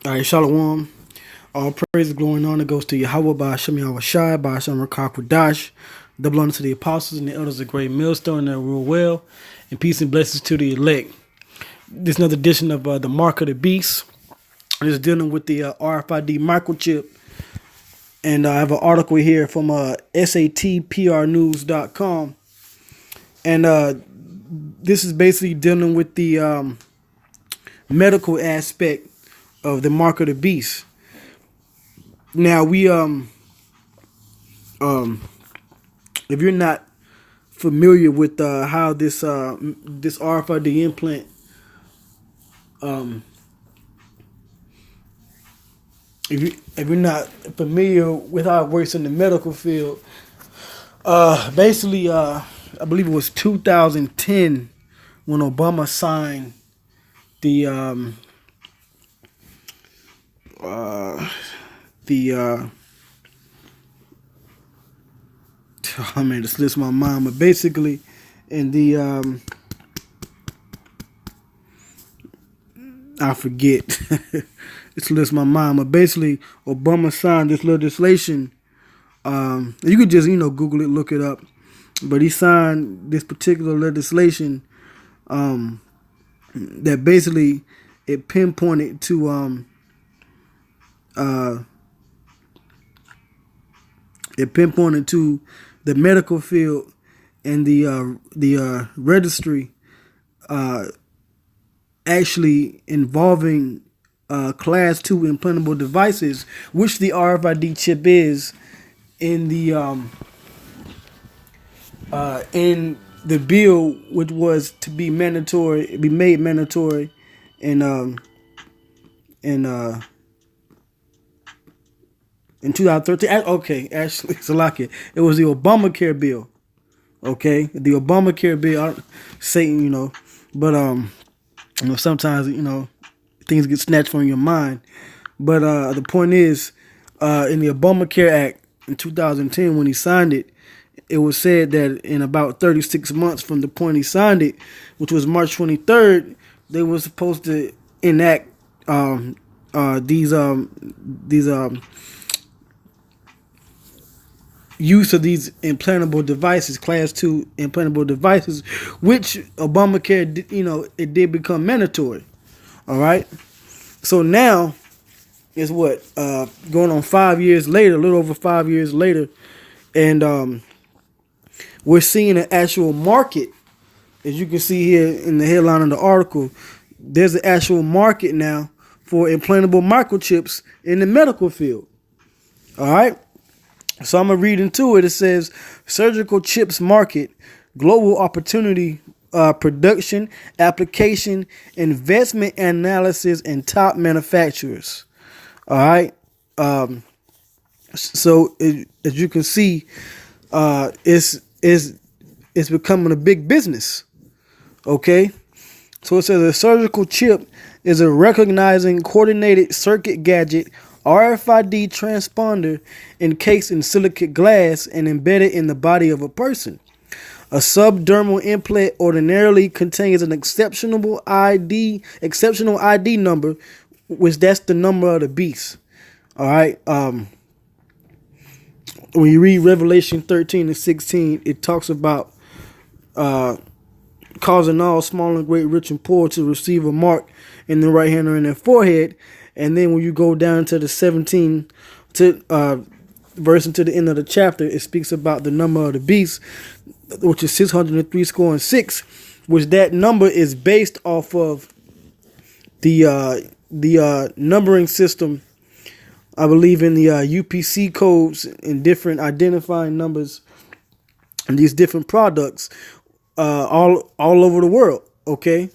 All right, Shalom. All praise, glory, and honor goes to Yahweh by Hashem Yahweh Shai, by Hashem Rakakwadash. Double honor to the apostles and the elders of Great Millstone that rule well, and peace and blessings to the elect. This is another edition of the Mark of the Beast. It's dealing with the RFID microchip. And I have an article here from satprnews.com. And this is basically dealing with the medical aspect of the Mark of the Beast. Now if you're not familiar with how this RFID implant if you're not familiar with how it works in the medical field, basically I believe it was 2010 when Obama signed the oh man, it slips my mind, but basically in the I forget it slips my mind, but basically Obama signed this legislation. You could just Google it, look it up, but he signed this particular legislation that basically it pinpointed to the medical field and the registry actually involving class 2 implantable devices, which the RFID chip is in the bill, which was to be made mandatory in 2013. Okay, actually, Salakia. It was the Obamacare bill. Okay, the Obamacare bill. Satan, but sometimes things get snatched from your mind. But the point is, in the Obamacare Act in 2010, when he signed it, it was said that in about 36 months from the point he signed it, which was March 23rd, they were supposed to enact these use of these implantable devices, class 2 implantable devices, which Obamacare, it did become mandatory. All right. So now it's going on 5 years later, a little over 5 years later. And we're seeing an actual market. As you can see here in the headline of the article, there's an actual market now for implantable microchips in the medical field. All right. So I'm going to read into it. It says, surgical chips market, global opportunity, production, application, investment analysis, and top manufacturers. All right. So as you can see, it's becoming a big business. Okay. So it says a surgical chip is a recognizing coordinated circuit gadget, RFID transponder encased in silicate glass and embedded in the body of a person. A subdermal implant ordinarily contains an exceptional ID number, which that's the number of the beast. All right. When you read Revelation 13 and 16, it talks about causing all small and great, rich and poor to receive a mark in the right hand or in their forehead. And then when you go down to the 17 verse into the end of the chapter, it speaks about the number of the beast, which is 603 score and 6, which that number is based off of the numbering system, I believe, in the UPC codes and different identifying numbers and these different products all over the world. Okay.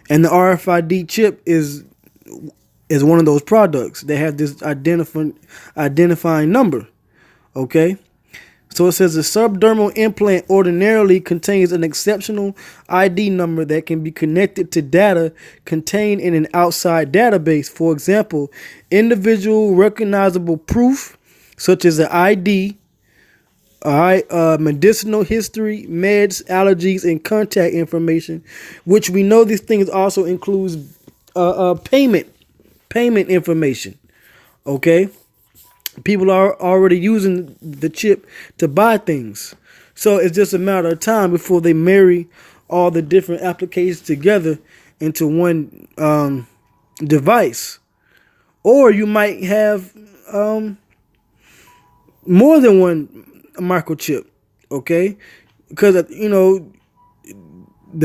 And the RFID chip is one of those products. They have this identifying number. Okay. So it says a subdermal implant ordinarily contains an exceptional ID number that can be connected to data contained in an outside database. For example, individual recognizable proof such as an ID, all right, medicinal history, meds, allergies, and contact information, which we know these things also includes payment information. Okay, people are already using the chip to buy things, so it's just a matter of time before they marry all the different applications together into one device. Or you might have more than one microchip. Okay, because the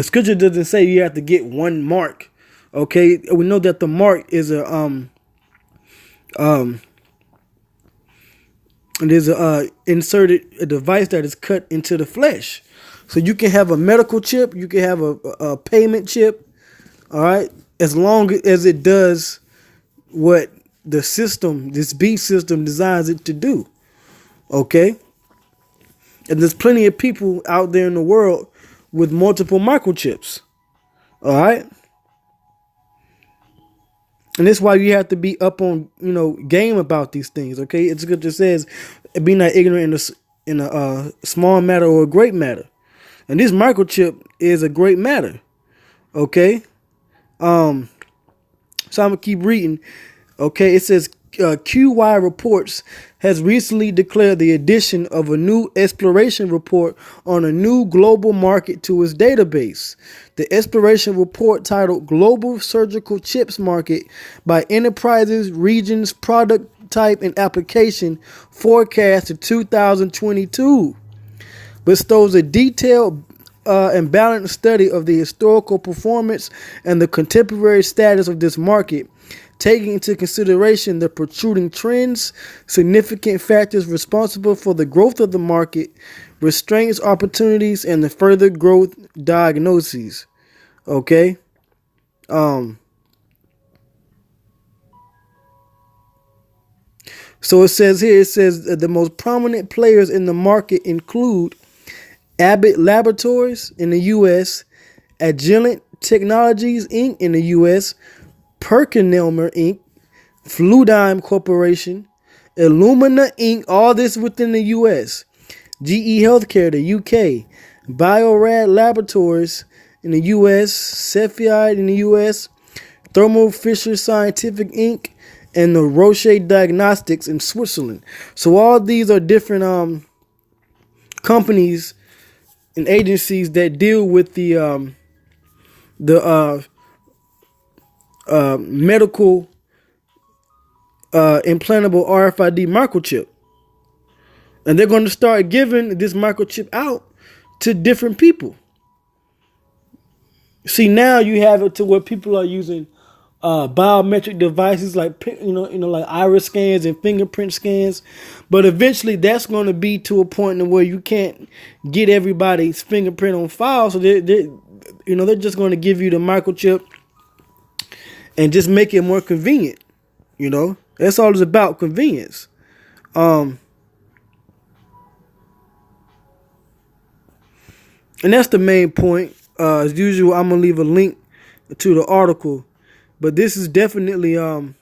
scripture doesn't say you have to get one mark. Okay, we know that the mark is there's a inserted a device that is cut into the flesh. So you can have a medical chip, you can have a payment chip, all right, as long as it does what the system, this beast system, designs it to do. Okay, and there's plenty of people out there in the world with multiple microchips. All right. And that's why you have to be up on, game about these things. Okay. It's good that says, be not ignorant in a small matter or a great matter. And this microchip is a great matter. Okay. So I'm going to keep reading. Okay. It says, QY Reports has recently declared the addition of a new exploration report on a new global market to its database. The exploration report, titled Global Surgical Chips Market by Enterprises, Regions, Product Type, and Application, forecast to 2022, bestows a detailed and balanced study of the historical performance and the contemporary status of this market, taking into consideration the protruding trends, significant factors responsible for the growth of the market, restraints, opportunities, and the further growth diagnoses. Okay. So it says the most prominent players in the market include Abbott Laboratories in the U.S., Agilent Technologies Inc. in the U.S., PerkinElmer Inc., Fluidigm Corporation, Illumina Inc., all this within the U.S., GE Healthcare, the UK, Biorad Laboratories in the U.S., Cepheid in the U.S., Thermo Fisher Scientific Inc., and the Roche Diagnostics in Switzerland. So all these are different companies and agencies that deal with the medical implantable RFID microchip. And they're going to start giving this microchip out to different people. See, now you have it to where people are using biometric devices like like iris scans and fingerprint scans, but eventually that's going to be to a point where you can't get everybody's fingerprint on file. So they're just going to give you the microchip and just make it more convenient. That's all it's about, convenience. And that's the main point. As usual, I'm gonna leave a link to the article, but this is definitely the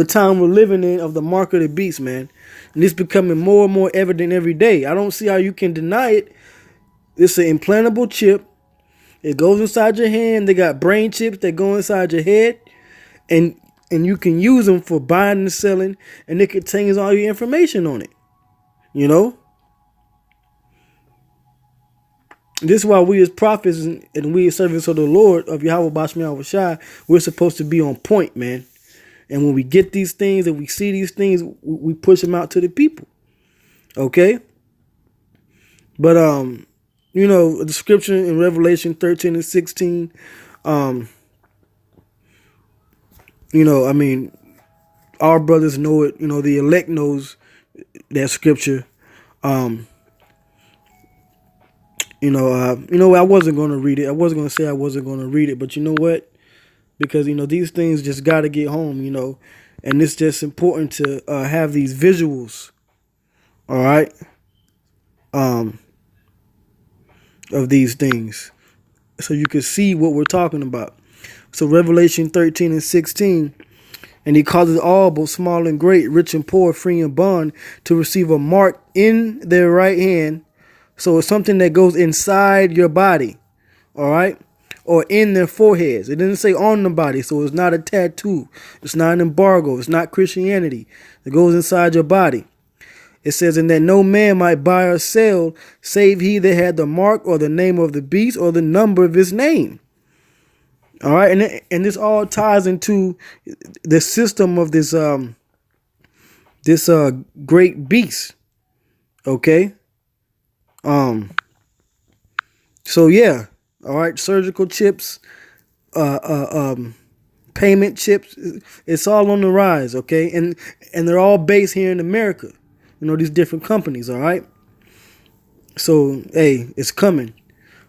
time we're living in of the mark of the beast, man. And it's becoming more and more evident every day. I don't see how you can deny it. It's an implantable chip. It goes inside your hand. They got brain chips that go inside your head, and you can use them for buying and selling, and it contains all your information on it. This is why we as prophets and we as servants of the Lord of Yahweh Bashmi Awashai, we're supposed to be on point, man. And when we get these things and we see these things, we push them out to the people. Okay? But the scripture in Revelation 13 and 16, our brothers know it, the elect knows that scripture. I wasn't going to read it. I wasn't going to say I wasn't going to read it, but you know what? Because, these things just got to get home, and it's just important to have these visuals, all right, of these things so you can see what we're talking about. So Revelation 13 and 16, and he causes all, both small and great, rich and poor, free and bond, to receive a mark in their right hand. So it's something that goes inside your body. all right, or in their foreheads. It didn't say on the body, so it's not a tattoo. It's not an embargo. It's not Christianity. It goes inside your body. It says, and that no man might buy or sell, save he that had the mark or the name of the beast or the number of his name. All right, and this all ties into the system of this great beast. Okay. So yeah, all right, surgical chips, payment chips, it's all on the rise, okay? And they're all based here in America. You know, these different companies, all right? So, hey, it's coming.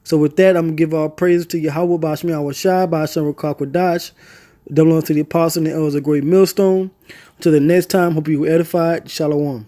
So with that, I'm going to give all praises to Yahweh, Bashmi Awashai, Basham Rakakwadash, double unto the apostle and the elders of great millstone. Until the next time, hope you were edified. Shalom.